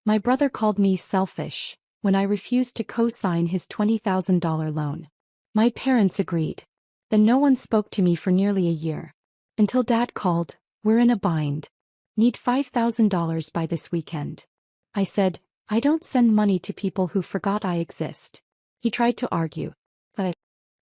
My brother called me selfish when I refused to co-sign his $20,000 loan. My parents agreed. Then no one spoke to me for nearly a year. Until Dad called, "We're in a bind. Need $5,000 by this weekend." I said, "I don't send money to people who forgot I exist." He tried to argue. But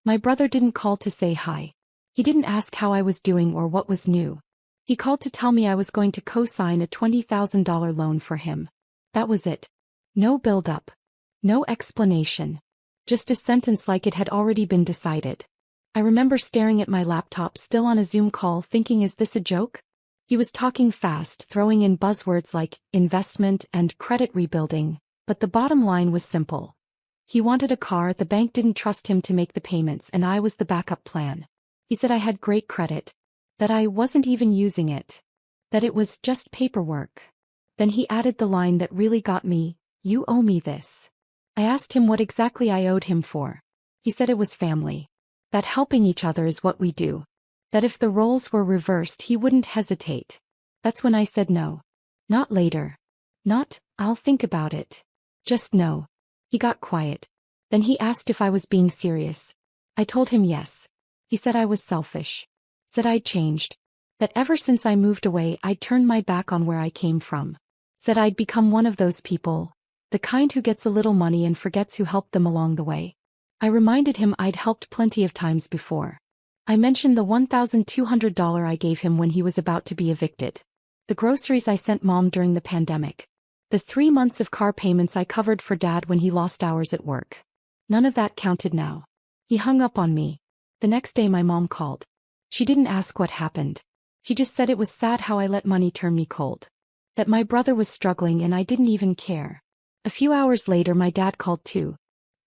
my brother didn't call to say hi. He didn't ask how I was doing or what was new. He called to tell me I was going to co-sign a $20,000 loan for him. That was it. No build-up. No explanation. Just a sentence like it had already been decided. I remember staring at my laptop still on a Zoom call thinking, is this a joke? He was talking fast, throwing in buzzwords like investment and credit rebuilding, but the bottom line was simple. He wanted a car, the bank didn't trust him to make the payments, and I was the backup plan. He said I had great credit, that I wasn't even using it, that it was just paperwork. Then he added the line that really got me, "You owe me this." I asked him what exactly I owed him for. He said it was family. That helping each other is what we do. That if the roles were reversed he wouldn't hesitate. That's when I said no. Not later. Not, "I'll think about it." Just no. He got quiet. Then he asked if I was being serious. I told him yes. He said I was selfish. Said I'd changed. That ever since I moved away I'd turned my back on where I came from. Said I'd become one of those people, the kind who gets a little money and forgets who helped them along the way. I reminded him I'd helped plenty of times before. I mentioned the $1,200 I gave him when he was about to be evicted. The groceries I sent Mom during the pandemic. The 3 months of car payments I covered for Dad when he lost hours at work. None of that counted now. He hung up on me. The next day my mom called. She didn't ask what happened. She just said it was sad how I let money turn me cold. That my brother was struggling and I didn't even care. A few hours later my dad called too.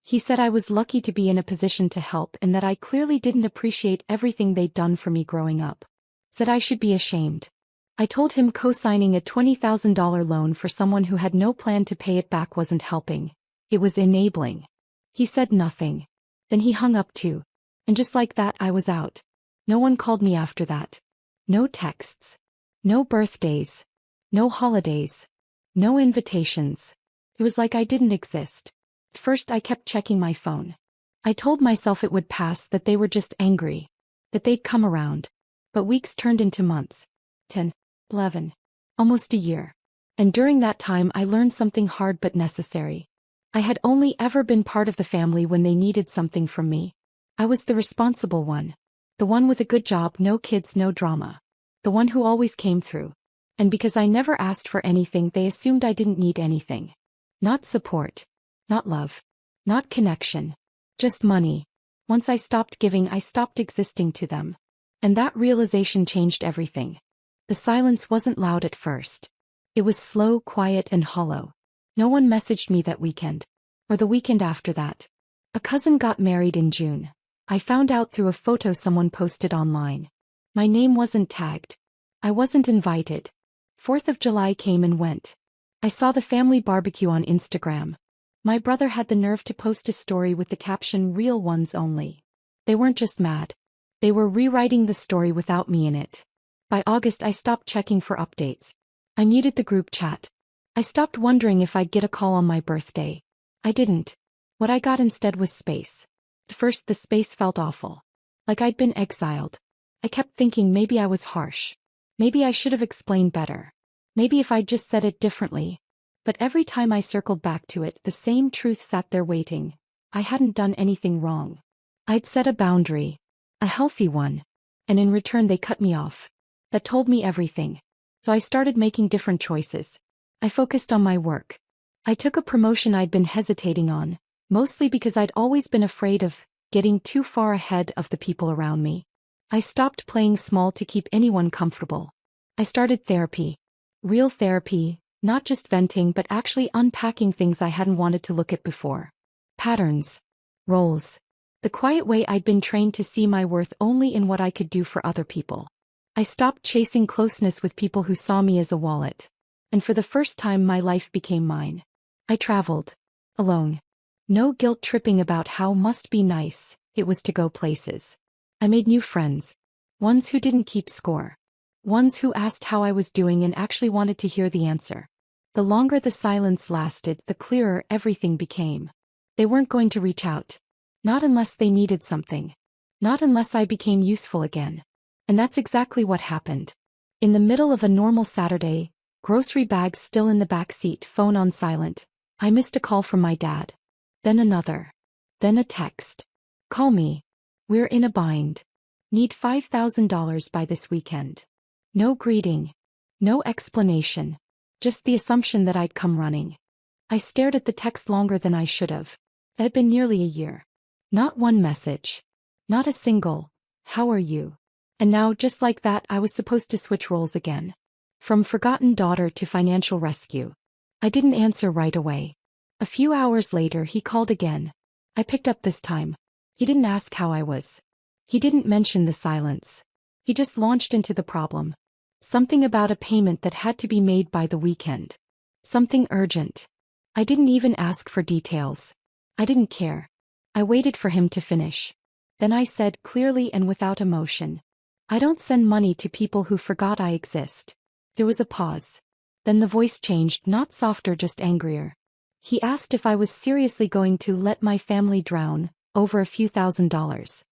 He said I was lucky to be in a position to help and that I clearly didn't appreciate everything they'd done for me growing up. Said I should be ashamed. I told him co-signing a $20,000 loan for someone who had no plan to pay it back wasn't helping. It was enabling. He said nothing. Then he hung up too. And just like that I was out. No one called me after that. No texts. No birthdays. No holidays. No invitations. It was like I didn't exist. At first I kept checking my phone. I told myself it would pass, that they were just angry. That they'd come around. But weeks turned into months. 10, 11. Almost a year. And during that time I learned something hard but necessary. I had only ever been part of the family when they needed something from me. I was the responsible one. The one with a good job, no kids, no drama. The one who always came through. And because I never asked for anything they assumed I didn't need anything. Not support. Not love. Not connection. Just money. Once I stopped giving I stopped existing to them. And that realization changed everything. The silence wasn't loud at first. It was slow, quiet and hollow. No one messaged me that weekend. Or the weekend after that. A cousin got married in June. I found out through a photo someone posted online. My name wasn't tagged. I wasn't invited. 4th of July came and went. I saw the family barbecue on Instagram. My brother had the nerve to post a story with the caption "Real ones only." They weren't just mad. They were rewriting the story without me in it. By August I stopped checking for updates. I muted the group chat. I stopped wondering if I'd get a call on my birthday. I didn't. What I got instead was space. At first the space felt awful. Like I'd been exiled. I kept thinking maybe I was harsh. Maybe I should have explained better. Maybe if I'd just said it differently. But every time I circled back to it, the same truth sat there waiting. I hadn't done anything wrong. I'd set a boundary. A healthy one. And in return they cut me off. That told me everything. So I started making different choices. I focused on my work. I took a promotion I'd been hesitating on, mostly because I'd always been afraid of getting too far ahead of the people around me. I stopped playing small to keep anyone comfortable. I started therapy. Real therapy, not just venting but actually unpacking things I hadn't wanted to look at before. Patterns. Roles. The quiet way I'd been trained to see my worth only in what I could do for other people. I stopped chasing closeness with people who saw me as a wallet. And for the first time my life became mine. I traveled. Alone. No guilt tripping about how must be nice it was to go places. I made new friends. Ones who didn't keep score. Ones who asked how I was doing and actually wanted to hear the answer. The longer the silence lasted, the clearer everything became. They weren't going to reach out. Not unless they needed something. Not unless I became useful again. And that's exactly what happened. In the middle of a normal Saturday, grocery bags still in the back seat, phone on silent, I missed a call from my dad. Then another. Then a text. Call me. We're in a bind. Need $5,000 by this weekend. No greeting. No explanation. Just the assumption that I'd come running. I stared at the text longer than I should have. It had been nearly a year. Not one message. Not a single, "How are you?" And now, just like that, I was supposed to switch roles again. From forgotten daughter to financial rescue. I didn't answer right away. A few hours later, he called again. I picked up this time. He didn't ask how I was. He didn't mention the silence. He just launched into the problem. Something about a payment that had to be made by the weekend. Something urgent. I didn't even ask for details. I didn't care. I waited for him to finish. Then I said clearly and without emotion, "I don't send money to people who forgot I exist." There was a pause. Then the voice changed, not softer, just angrier. He asked if I was seriously going to let my family drown over a few $1,000s.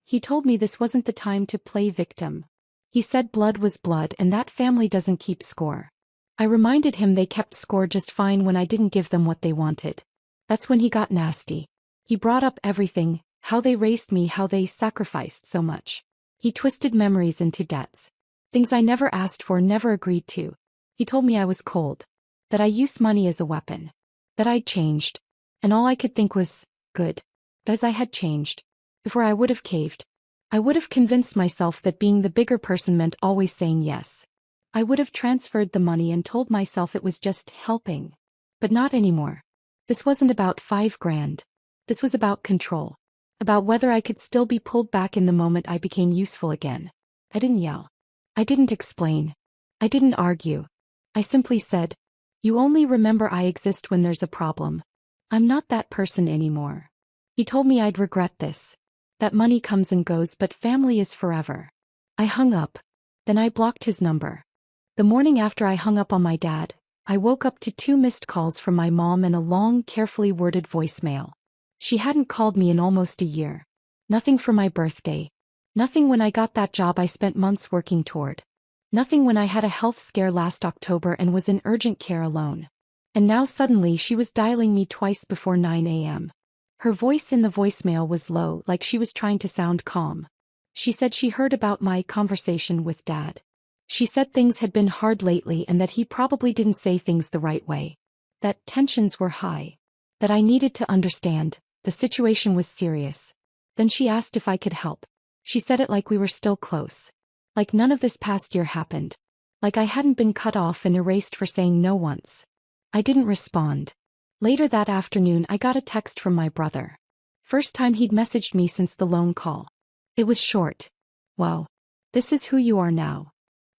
He told me this wasn't the time to play victim. He said blood was blood and that family doesn't keep score. I reminded him they kept score just fine when I didn't give them what they wanted. That's when he got nasty. He brought up everything, how they raised me, how they sacrificed so much. He twisted memories into debts. Things I never asked for, never agreed to. He told me I was cold. That I used money as a weapon. That I'd changed. And all I could think was, good. As I had changed. Before I would have caved. I would have convinced myself that being the bigger person meant always saying yes. I would have transferred the money and told myself it was just helping. But not anymore. This wasn't about $5,000. This was about control. About whether I could still be pulled back in the moment I became useful again. I didn't yell. I didn't explain. I didn't argue. I simply said, "You only remember I exist when there's a problem. I'm not that person anymore." He told me I'd regret this. That money comes and goes, but family is forever. I hung up. Then I blocked his number. The morning after I hung up on my dad, I woke up to 2 missed calls from my mom and a long, carefully worded voicemail. She hadn't called me in almost a year. Nothing for my birthday. Nothing when I got that job I spent months working toward. Nothing when I had a health scare last October and was in urgent care alone. And now suddenly she was dialing me twice before 9 a.m. Her voice in the voicemail was low, like she was trying to sound calm. She said she heard about my conversation with Dad. She said things had been hard lately and that he probably didn't say things the right way. That tensions were high. That I needed to understand. The situation was serious. Then she asked if I could help. She said it like we were still close. Like none of this past year happened. Like I hadn't been cut off and erased for saying no once. I didn't respond. Later that afternoon I got a text from my brother. First time he'd messaged me since the lone call. It was short. "Wow. This is who you are now."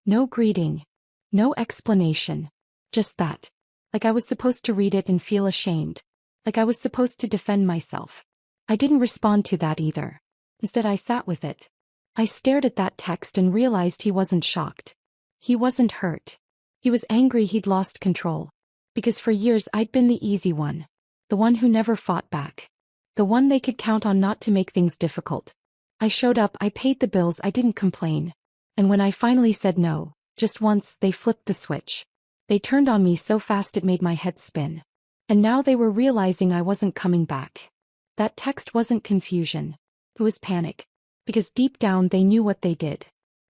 No greeting. No explanation. Just that. Like I was supposed to read it and feel ashamed. Like I was supposed to defend myself. I didn't respond to that either. Instead I sat with it. I stared at that text and realized he wasn't shocked. He wasn't hurt. He was angry he'd lost control. Because for years I'd been the easy one. The one who never fought back. The one they could count on not to make things difficult. I showed up, I paid the bills, I didn't complain. And when I finally said no, just once, they flipped the switch. They turned on me so fast it made my head spin. And now they were realizing I wasn't coming back. That text wasn't confusion. It was panic. Because deep down they knew what they did.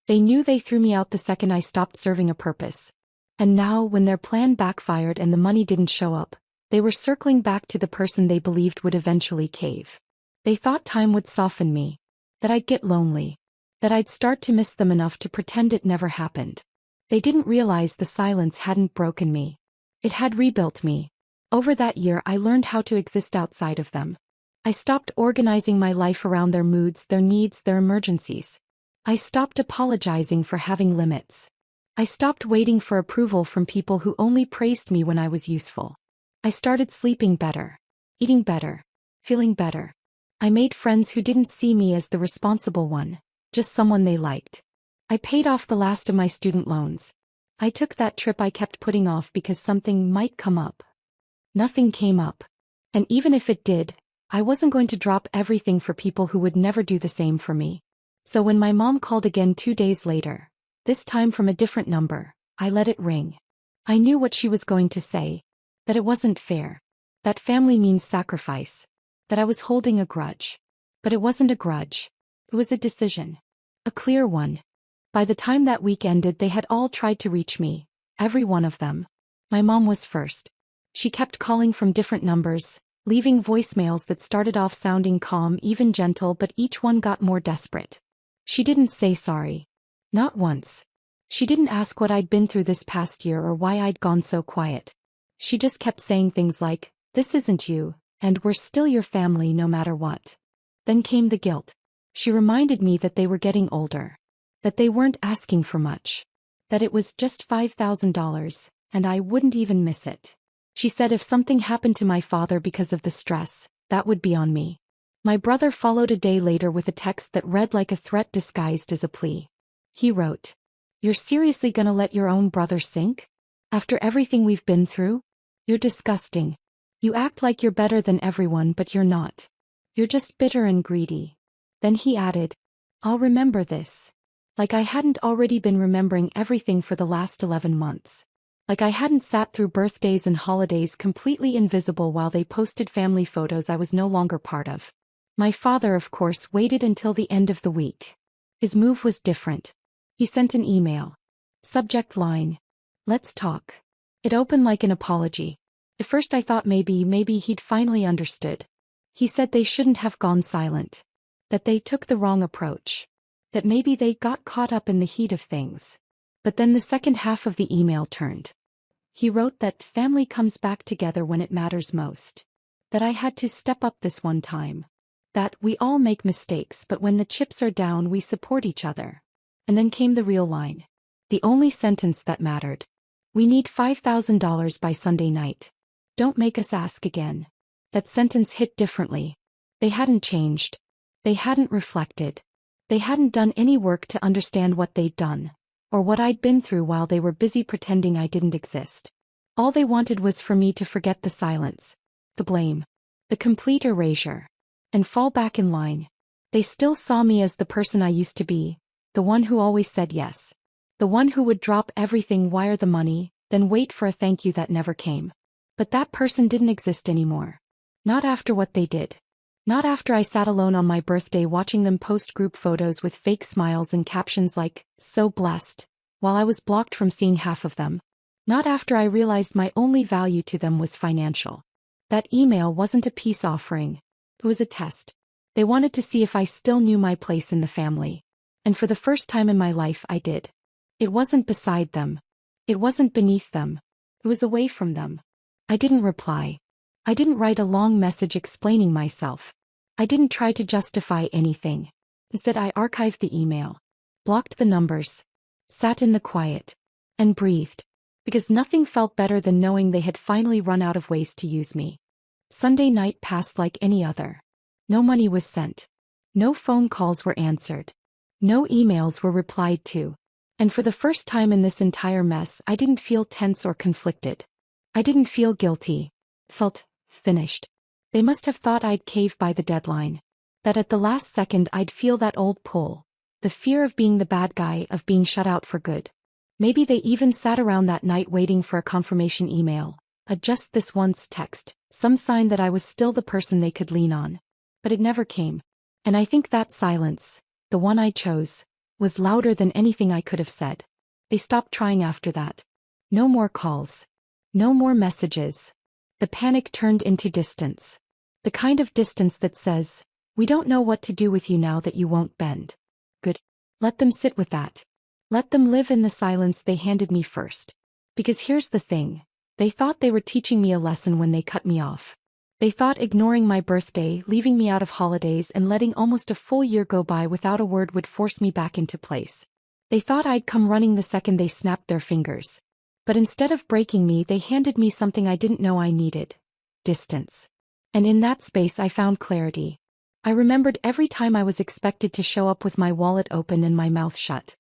They knew they threw me out the second I stopped serving a purpose. And now, when their plan backfired and the money didn't show up, they were circling back to the person they believed would eventually cave. They thought time would soften me. That I'd get lonely. That I'd start to miss them enough to pretend it never happened. They didn't realize the silence hadn't broken me. It had rebuilt me. Over that year I learned how to exist outside of them. I stopped organizing my life around their moods, their needs, their emergencies. I stopped apologizing for having limits. I stopped waiting for approval from people who only praised me when I was useful. I started sleeping better, eating better, feeling better. I made friends who didn't see me as the responsible one, just someone they liked. I paid off the last of my student loans. I took that trip I kept putting off because something might come up. Nothing came up. And even if it did, I wasn't going to drop everything for people who would never do the same for me. So when my mom called again 2 days later, this time from a different number, I let it ring. I knew what she was going to say. That it wasn't fair. That family means sacrifice. That I was holding a grudge. But it wasn't a grudge. It was a decision. A clear one. By the time that week ended, they had all tried to reach me. Every one of them. My mom was first. She kept calling from different numbers, leaving voicemails that started off sounding calm, even gentle, but each one got more desperate. She didn't say sorry. Not once. She didn't ask what I'd been through this past year or why I'd gone so quiet. She just kept saying things like, "This isn't you, and we're still your family no matter what." Then came the guilt. She reminded me that they were getting older. That they weren't asking for much. That it was just $5,000, and I wouldn't even miss it. She said if something happened to my father because of the stress, that would be on me. My brother followed a day later with a text that read like a threat disguised as a plea. He wrote, "You're seriously gonna let your own brother sink? After everything we've been through? You're disgusting. You act like you're better than everyone, but you're not. You're just bitter and greedy." Then he added, "I'll remember this." Like I hadn't already been remembering everything for the last 11 months. Like I hadn't sat through birthdays and holidays completely invisible while they posted family photos I was no longer part of. My father, of course, waited until the end of the week. His move was different. He sent an email. Subject line, "Let's talk." It opened like an apology. At first I thought maybe he'd finally understood. He said they shouldn't have gone silent. That they took the wrong approach. That maybe they got caught up in the heat of things. But then the second half of the email turned. He wrote that family comes back together when it matters most. That I had to step up this one time. That we all make mistakes, but when the chips are down we support each other. And then came the real line. The only sentence that mattered. "We need $5,000 by Sunday night. Don't make us ask again." That sentence hit differently. They hadn't changed. They hadn't reflected. They hadn't done any work to understand what they'd done, or what I'd been through while they were busy pretending I didn't exist. All they wanted was for me to forget the silence, the blame, the complete erasure, and fall back in line. They still saw me as the person I used to be, the one who always said yes. The one who would drop everything, wire the money, then wait for a thank you that never came. But that person didn't exist anymore. Not after what they did. Not after I sat alone on my birthday watching them post group photos with fake smiles and captions like, "So blessed," while I was blocked from seeing half of them. Not after I realized my only value to them was financial. That email wasn't a peace offering. It was a test. They wanted to see if I still knew my place in the family. And for the first time in my life I did. It wasn't beside them. It wasn't beneath them. It was away from them. I didn't reply. I didn't write a long message explaining myself. I didn't try to justify anything. Instead I archived the email. Blocked the numbers. Sat in the quiet. And breathed. Because nothing felt better than knowing they had finally run out of ways to use me. Sunday night passed like any other. No money was sent. No phone calls were answered. No emails were replied to. And for the first time in this entire mess I didn't feel tense or conflicted. I didn't feel guilty. Felt finished. They must have thought I'd cave by the deadline. That at the last second I'd feel that old pull. The fear of being the bad guy, of being shut out for good. Maybe they even sat around that night waiting for a confirmation email. A just this once text. Some sign that I was still the person they could lean on. But it never came. And I think that silence, the one I chose, was louder than anything I could have said. They stopped trying after that. No more calls. No more messages. The panic turned into distance. The kind of distance that says, "We don't know what to do with you now that you won't bend." Good. Let them sit with that. Let them live in the silence they handed me first. Because here's the thing. They thought they were teaching me a lesson when they cut me off. They thought ignoring my birthday, leaving me out of holidays, and letting almost a full year go by without a word would force me back into place. They thought I'd come running the second they snapped their fingers. But instead of breaking me, they handed me something I didn't know I needed. Distance. And in that space I found clarity. I remembered every time I was expected to show up with my wallet open and my mouth shut.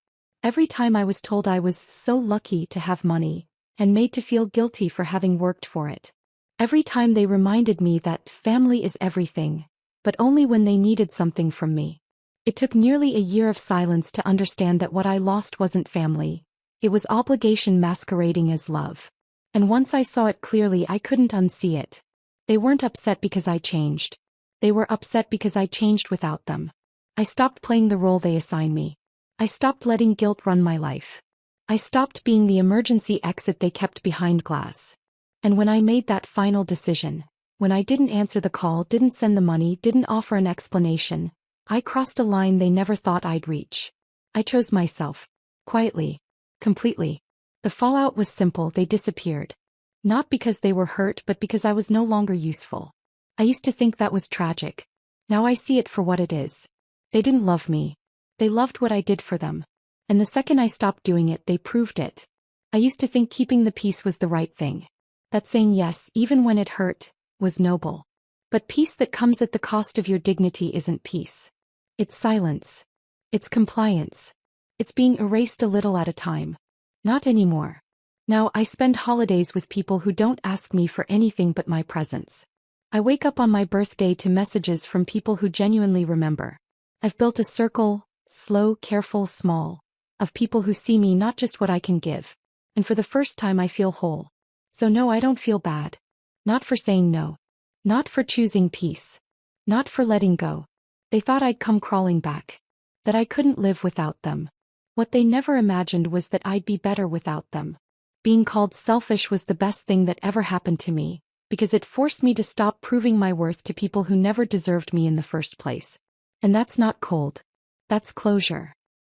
Every time I was told I was so lucky to have money, and made to feel guilty for having worked for it. Every time they reminded me that family is everything, but only when they needed something from me. It took nearly a year of silence to understand that what I lost wasn't family. It was obligation masquerading as love. And once I saw it clearly, I couldn't unsee it. They weren't upset because I changed. They were upset because I changed without them. I stopped playing the role they assigned me. I stopped letting guilt run my life. I stopped being the emergency exit they kept behind glass. And when I made that final decision, when I didn't answer the call, didn't send the money, didn't offer an explanation, I crossed a line they never thought I'd reach. I chose myself. Quietly. Completely. The fallout was simple: they disappeared. Not because they were hurt, but because I was no longer useful. I used to think that was tragic. Now I see it for what it is. They didn't love me. They loved what I did for them. And the second I stopped doing it, they proved it. I used to think keeping the peace was the right thing. That saying yes, even when it hurt, was noble. But peace that comes at the cost of your dignity isn't peace. It's silence. It's compliance. It's being erased a little at a time. Not anymore. Now I spend holidays with people who don't ask me for anything but my presence. I wake up on my birthday to messages from people who genuinely remember. I've built a circle, slow, careful, small, of people who see me not just what I can give. And for the first time I feel whole. So no, I don't feel bad. Not for saying no. Not for choosing peace. Not for letting go. They thought I'd come crawling back. That I couldn't live without them. What they never imagined was that I'd be better without them. Being called selfish was the best thing that ever happened to me, because it forced me to stop proving my worth to people who never deserved me in the first place. And that's not cold. That's closure.